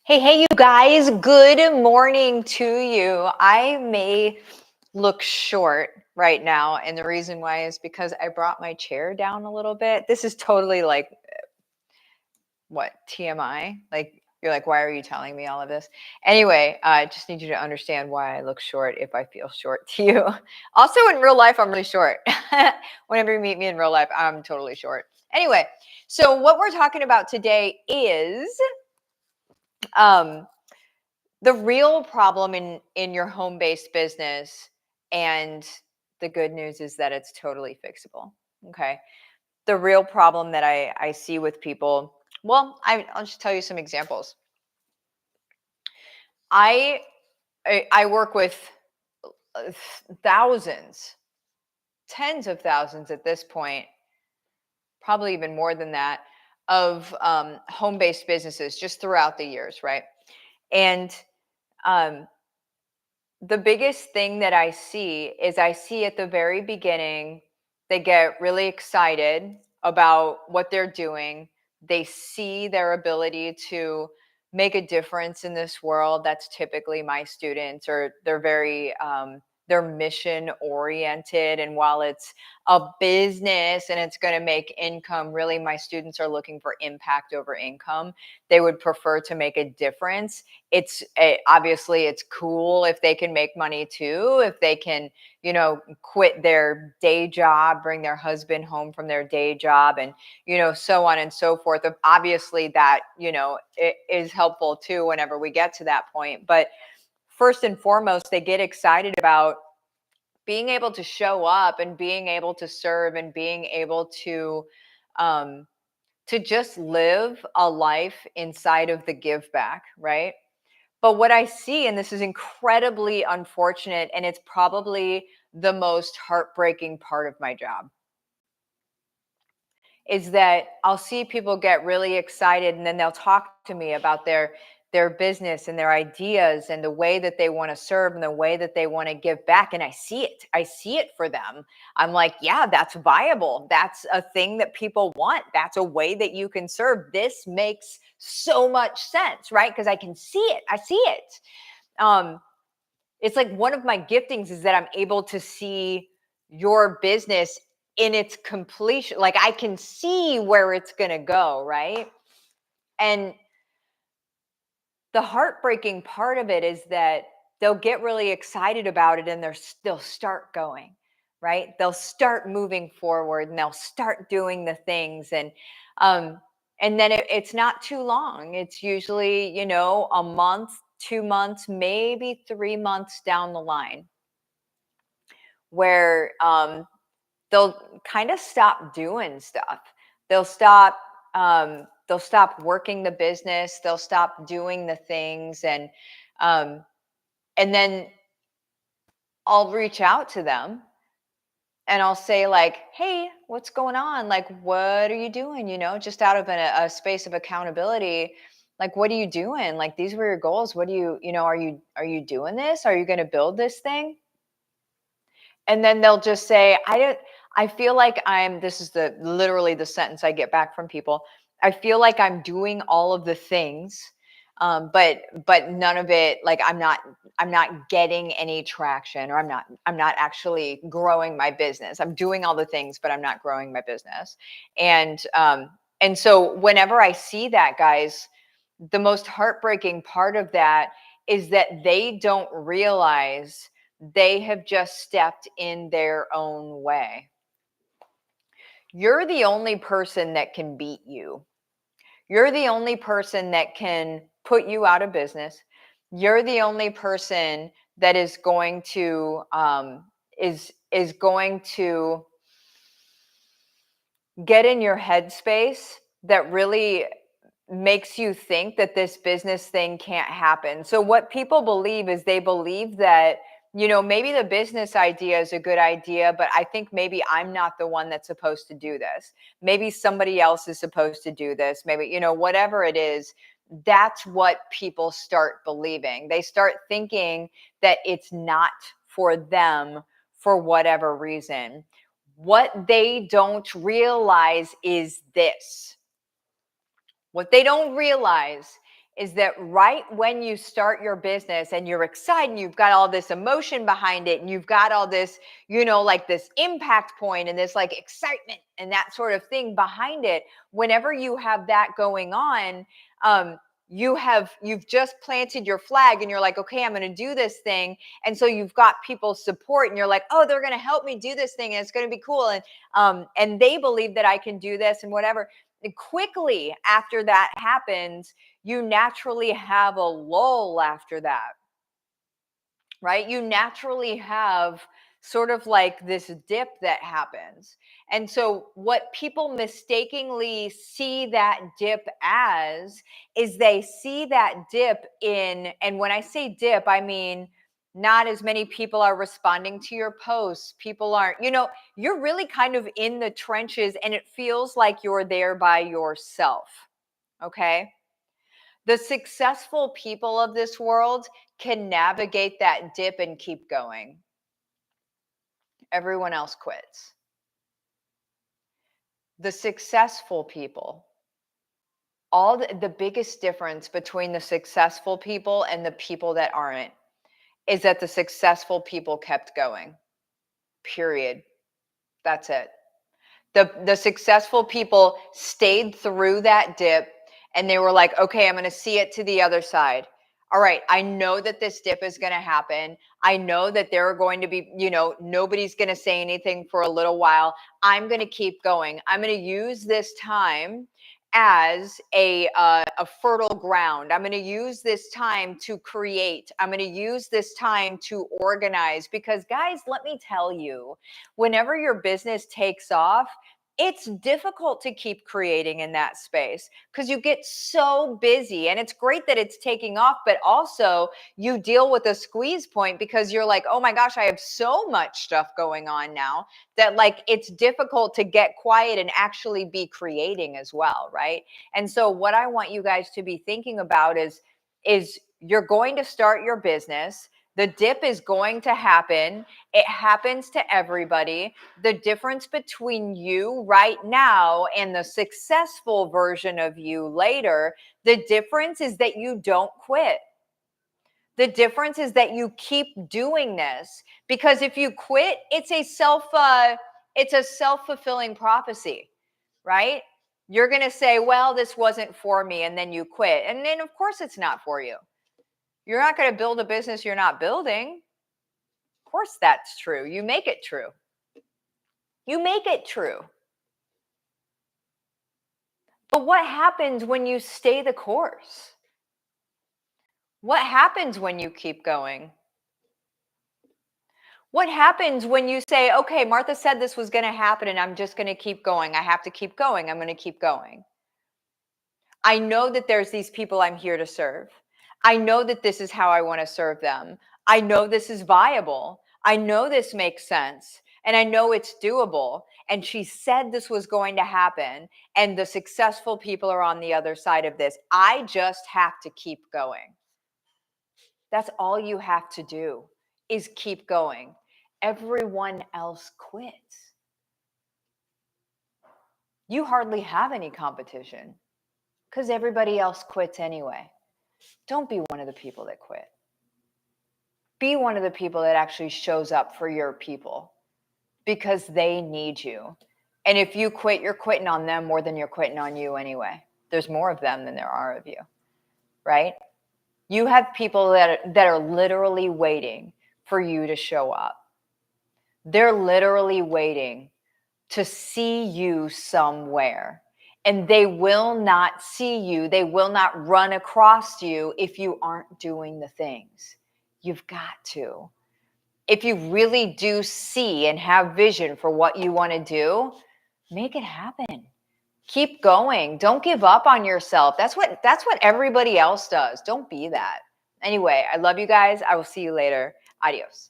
Hey, you guys, good morning to you. I may look short right now, and the reason why is because I brought my chair down a little bit. This is totally like what TMI? Like, you're like, why are you telling me all of this? Anyway, I just need you to understand why I look short if I feel short to you. Also, in real life, I'm really short. Whenever you meet me in real life, I'm totally short. Anyway, so what we're talking about today is um, the real problem in your home-based business, and the good news is that it's totally fixable. Okay. The real problem that I see with people, well, I'll just tell you some examples. I I work with thousands, tens of thousands at this point, probably even more than that, of home-based businesses just throughout the years, right? And um, the biggest thing that I see is I see at the very beginning, they get really excited about what they're doing. They see their ability to make a difference in this world. That's typically my students, or they're mission oriented. And while it's a business and it's going to make income, really my students are looking for impact over income. They would prefer to make a difference. Obviously it's cool if they can make money too, if they can, quit their day job, bring their husband home from their day job, and so on and so forth. Obviously that it is helpful too whenever we get to that point. But first and foremost, they get excited about being able to show up and being able to serve and being able um, to just live a life inside of the give back, right? But what I see, and this is incredibly unfortunate, and it's probably the most heartbreaking part of my job, is that I'll see people get really excited, and then they'll talk to me about their business and their ideas and the way that they want to serve and the way that they want to give back. And I see it. I see it for them. I'm like, yeah, that's viable. That's a thing that people want. That's a way that you can serve. This makes so much sense, right? Because I can see it. I see it. Um, it's like one of my giftings is that I'm able to see your business in its completion. Like I can see where it's going to go, right? And the heartbreaking part of it is that they'll get really excited about it, and they'll start going, right? They'll start moving forward, and they'll start doing the things. Um and then it's not too long. It's usually, a month, 2 months, maybe 3 months down the line, where they'll kind of stop doing stuff. They'll stop they'll stop working the business, they'll stop doing the things, um and then I'll reach out to them and I'll say, like, hey, what's going on? Like, what are you doing? Just out of a space of accountability. Like, what are you doing? Like, these were your goals. What do are you doing this? Are you going to build this thing? And then they'll just say, I feel like this is literally the sentence I get back from people. I feel like I'm doing all of the things, but none of it, like I'm not getting any traction, or I'm not actually growing my business. I'm doing all the things, but I'm not growing my business. And so whenever I see that, guys, the most heartbreaking part of that is that they don't realize they have just stepped in their own way. You're the only person that can beat you. You're the only person that can put you out of business. You're the only person that is going to is going to get in your headspace that really makes you think that this business thing can't happen. So what people believe is they believe that, maybe the business idea is a good idea, but I think maybe I'm not the one that's supposed to do this. Maybe somebody else is supposed to do this. Maybe, whatever it is, that's what people start believing. They start thinking that it's not for them for whatever reason. What they don't realize is this. What they don't realize is that right when you start your business and you're excited and you've got all this emotion behind it and you've got all this, like this impact point and this like excitement and that sort of thing behind it, whenever you have that going on, you've just planted your flag and you're like, okay, I'm going to do this thing. And so you've got people's support and you're like, oh, they're going to help me do this thing and it's going to be cool. And they believe that I can do this and whatever. And quickly after that happens, you naturally have a lull after that, right? You naturally have sort of like this dip that happens. And so what people mistakenly see that dip as is they see that dip in, and when I say dip, I mean not as many people are responding to your posts. People aren't, you're really kind of in the trenches and it feels like you're there by yourself. Okay. The successful people of this world can navigate that dip and keep going. Everyone else quits. The successful people, the biggest difference between the successful people and the people that aren't is that the successful people kept going. Period. That's it. The successful people stayed through that dip and they were like, okay, I'm going to see it to the other side. All right, I know that this dip is going to happen. I know that there are going to be, nobody's going to say anything for a little while. I'm going to keep going. I'm going to use this time as a fertile ground. I'm going to use this time to create. I'm going to use this time to organize because guys, let me tell you, whenever your business takes off, it's difficult to keep creating in that space because you get so busy, and it's great that it's taking off, but also you deal with a squeeze point because you're like, oh my gosh, I have so much stuff going on now that like it's difficult to get quiet and actually be creating as well, right? And so what I want you guys to be thinking about is you're going to start your business. The dip is going to happen. It happens to everybody. The difference between you right now and the successful version of you later, the difference is that you don't quit. The difference is that you keep doing this, because if you quit, it's a self-fulfilling prophecy, right? You're going to say, well, this wasn't for me, and then you quit. And then of course it's not for you. You're not going to build a business you're not building. Of course that's true. You make it true. You make it true. But what happens when you stay the course? What happens when you keep going? What happens when you say, okay, Martha said this was going to happen and I'm just going to keep going. I have to keep going. I'm going to keep going. I know that there's these people I'm here to serve. I know that this is how I want to serve them. I know this is viable. I know this makes sense. And I know it's doable. And she said this was going to happen. And the successful people are on the other side of this. I just have to keep going. That's all you have to do is keep going. Everyone else quits. You hardly have any competition because everybody else quits anyway. Don't be one of the people that quit. Be one of the people that actually shows up for your people because they need you. And if you quit, you're quitting on them more than you're quitting on you anyway. There's more of them than there are of you, right? You have people that are literally waiting for you to show up. They're literally waiting to see you somewhere. And they will not see you. They will not run across you if you aren't doing the things. You've got to. If you really do see and have vision for what you want to do, make it happen. Keep going. Don't give up on yourself. That's what everybody else does. Don't be that. Anyway, I love you guys. I will see you later. Adios.